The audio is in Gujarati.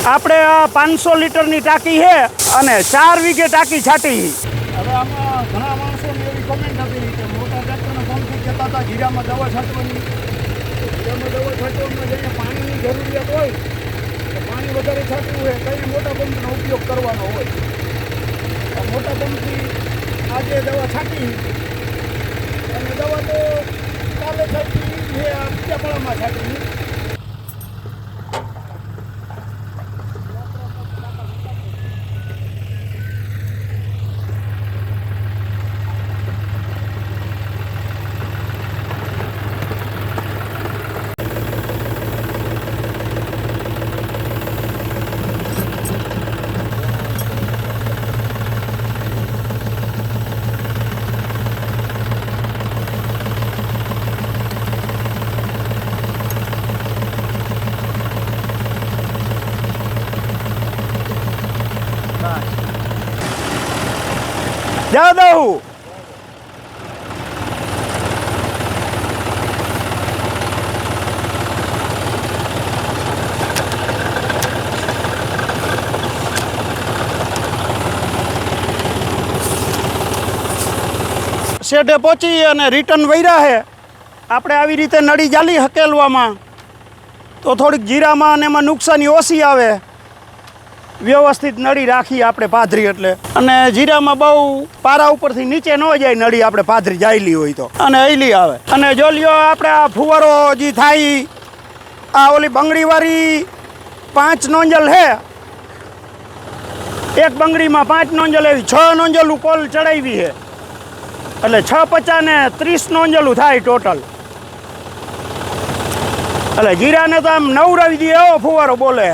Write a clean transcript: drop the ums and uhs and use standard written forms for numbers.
આપણે આ 500 લીટરની ટાંકી છે અને 4 વીઘે ટાંકી છાંટી. હવે આમાં ઘણા માણસોની એવી કોમેન્ટ હતી કે મોટા ટ્રેક્ટરના પંપથી કહેતા હતા જીરામાં દવા છાંટવાની. જીરામાં દવા છાંટવામાં જઈને પાણીની જરૂરિયાત હોય તો પાણી વધારે છાંટવું હોય કંઈ મોટા પંપનો ઉપયોગ કરવાનો હોય. મોટા પંપથી આજે દવા છાંટી અને દવા તો કાલે છાંટી છે, આ બીજા પાળામાં છાંટી. જા દઉં શેઢે પહોંચી અને રિટર્ન વૈરા છે. આપણે આવી રીતે નળી જાલી હકેલવામાં તો થોડીક જીરામાં અને એમાં નુકસાની ઓછી આવે. વ્યવસ્થિત નળી રાખી આપણે પાથરી એટલે, અને જીરામાં બહુ પારા ઉપરથી નીચે ન જાય નળી આપણે પાથરી જાયેલી હોય તો, અને હૈલી આવે. અને જો લ્યો આપણે આ ફુવારો જે થાય આ ઓલી બંગડીવાળી 5 નોંજલ છે, એક બંગડીમાં 5 નોંજલ એવી 6 નોંજલું કોલ ચડાવી છે એટલે 6 50 ને 30 નોંજલું થાય ટોટલ. એટલે જીરાને તો આમ નવરાવી દે એવો ફુવારો બોલે.